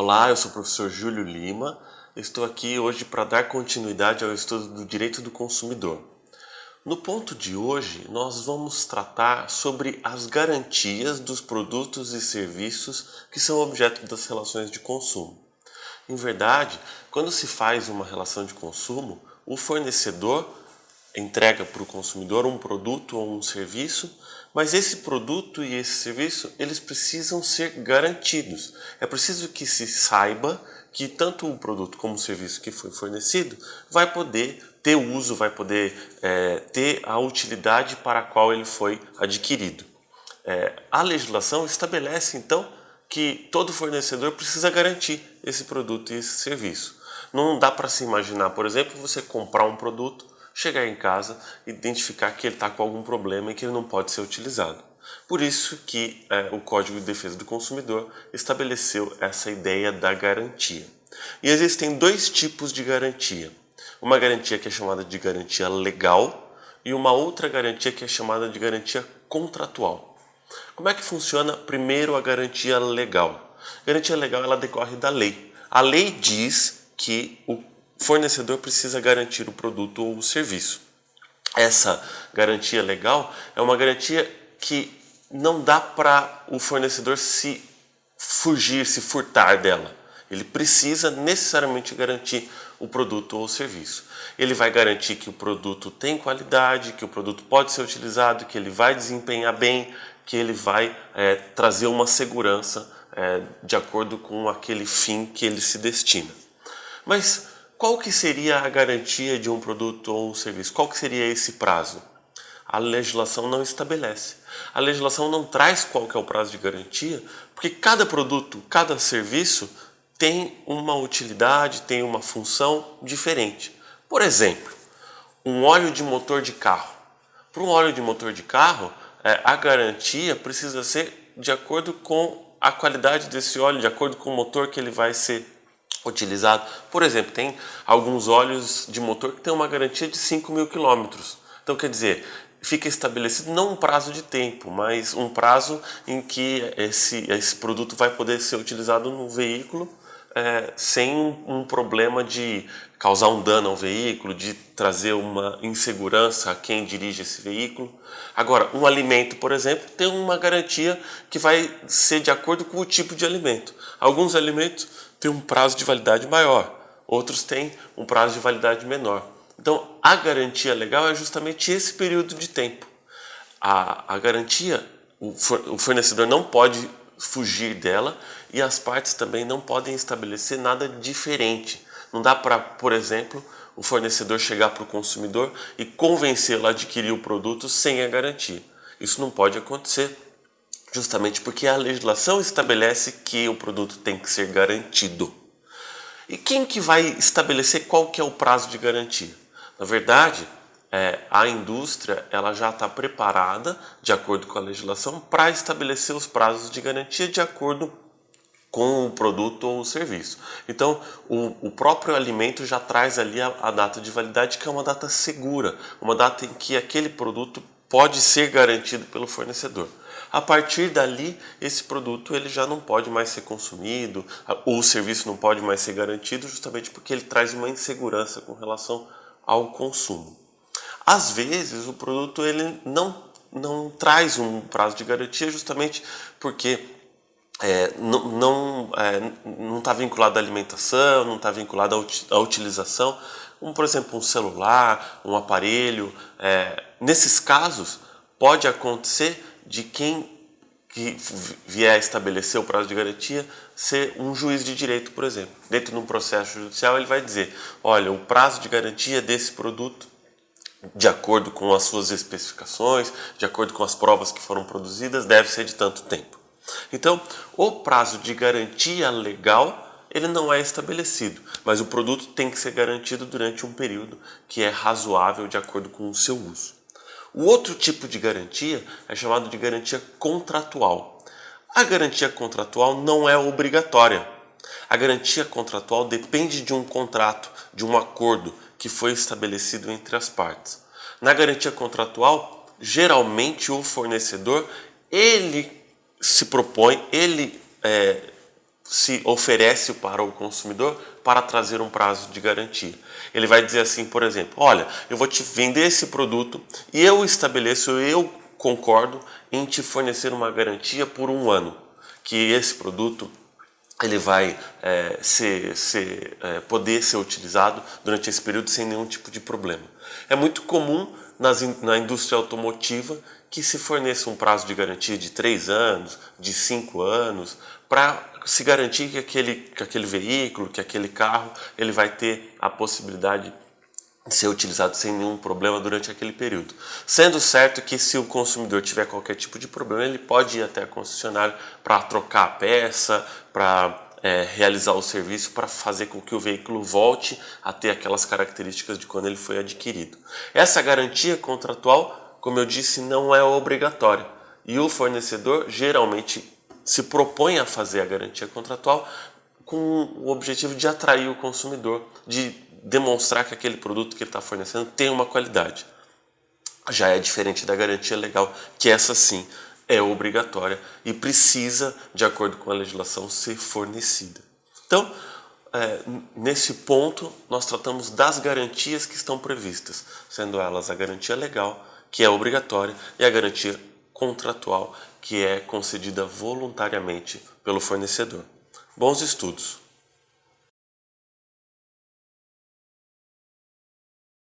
Olá, eu sou o professor Júlio Lima. Estou aqui hoje para dar continuidade ao estudo do direito do consumidor. No ponto de hoje, nós vamos tratar sobre as garantias dos produtos e serviços que são objeto das relações de consumo. Em verdade, quando se faz uma relação de consumo, o fornecedor entrega para o consumidor um produto ou um serviço, mas esse produto e esse serviço, eles precisam ser garantidos. É preciso que se saiba que tanto o produto como o serviço que foi fornecido vai poder ter uso, vai poder ter a utilidade para a qual ele foi adquirido. A legislação estabelece, então, que todo fornecedor precisa garantir esse produto e esse serviço. Não dá para se imaginar, por exemplo, você comprar um produto, chegar em casa, identificar que ele está com algum problema e que ele não pode ser utilizado. Por isso que o Código de Defesa do Consumidor estabeleceu essa ideia da garantia. E existem dois tipos de garantia. Uma garantia que é chamada de garantia legal e uma outra garantia que é chamada de garantia contratual. Como é que funciona primeiro a garantia legal? A garantia legal ela decorre da lei. A lei diz que o fornecedor precisa garantir o produto ou o serviço. Essa garantia legal é uma garantia que não dá para o fornecedor se fugir, se furtar dela. Ele precisa necessariamente garantir o produto ou o serviço. Ele vai garantir que o produto tem qualidade, que o produto pode ser utilizado, que ele vai desempenhar bem, que ele vai trazer uma segurança de acordo com aquele fim que ele se destina. Mas qual que seria a garantia de um produto ou um serviço? Qual que seria esse prazo? A legislação não estabelece. A legislação não traz qual que é o prazo de garantia, porque cada produto, cada serviço tem uma utilidade, tem uma função diferente. Por exemplo, um óleo de motor de carro. Para um óleo de motor de carro, a garantia precisa ser de acordo com a qualidade desse óleo, de acordo com o motor que ele vai ser utilizado. Por exemplo, tem alguns óleos de motor que tem uma garantia de 5.000 quilômetros. Então, quer dizer, fica estabelecido não um prazo de tempo, mas um prazo em que esse produto vai poder ser utilizado no veículo sem um problema de causar um dano ao veículo, de trazer uma insegurança a quem dirige esse veículo. Agora, um alimento, por exemplo, tem uma garantia que vai ser de acordo com o tipo de alimento. Alguns alimentos têm um prazo de validade maior, outros têm um prazo de validade menor. Então, a garantia legal é justamente esse período de tempo. A garantia, o fornecedor não pode fugir dela e as partes também não podem estabelecer nada diferente. Não dá para, por exemplo, o fornecedor chegar para o consumidor e convencê-lo a adquirir o produto sem a garantia. Isso não pode acontecer, justamente porque a legislação estabelece que o produto tem que ser garantido. E quem que vai estabelecer qual que é o prazo de garantia? Na verdade, a indústria ela já está preparada, de acordo com a legislação, para estabelecer os prazos de garantia de acordo com o produto ou o serviço. Então, o próprio alimento já traz ali a data de validade, que é uma data segura, uma data em que aquele produto pode ser garantido pelo fornecedor. A partir dali, esse produto ele já não pode mais ser consumido, ou o serviço não pode mais ser garantido, justamente porque ele traz uma insegurança com relação ao consumo. Às vezes, o produto ele não traz um prazo de garantia, justamente porque não está vinculado à alimentação, não está vinculado à utilização, como por exemplo um celular, um aparelho. Nesses casos, pode acontecer de quem que vier a estabelecer o prazo de garantia ser um juiz de direito, por exemplo. Dentro de um processo judicial, ele vai dizer, olha, o prazo de garantia desse produto, de acordo com as suas especificações, de acordo com as provas que foram produzidas, deve ser de tanto tempo. Então, o prazo de garantia legal, ele não é estabelecido, mas o produto tem que ser garantido durante um período que é razoável de acordo com o seu uso. O outro tipo de garantia é chamado de garantia contratual. A garantia contratual não é obrigatória. A garantia contratual depende de um contrato, de um acordo que foi estabelecido entre as partes. Na garantia contratual, geralmente o fornecedor, ele se propõe, ele se oferece para o consumidor para trazer um prazo de garantia. Ele vai dizer assim, por exemplo, olha, eu vou te vender esse produto e eu concordo em te fornecer uma garantia por 1 ano, que esse produto ele vai poder ser utilizado durante esse período sem nenhum tipo de problema. É muito comum na indústria automotiva que se forneça um prazo de garantia de 3 anos, de 5 anos, para se garantir que aquele veículo, que aquele carro, ele vai ter a possibilidade de ser utilizado sem nenhum problema durante aquele período. Sendo certo que se o consumidor tiver qualquer tipo de problema, ele pode ir até a concessionária para trocar a peça, para realizar o serviço, para fazer com que o veículo volte a ter aquelas características de quando ele foi adquirido. Essa garantia contratual, como eu disse, não é obrigatória. E o fornecedor geralmente se propõe a fazer a garantia contratual com o objetivo de atrair o consumidor, de demonstrar que aquele produto que ele está fornecendo tem uma qualidade. Já é diferente da garantia legal, que essa sim é obrigatória e precisa, de acordo com a legislação, ser fornecida. Então, nesse ponto, nós tratamos das garantias que estão previstas, sendo elas a garantia legal, que é obrigatória, e a garantia contratual, que é concedida voluntariamente pelo fornecedor. Bons estudos!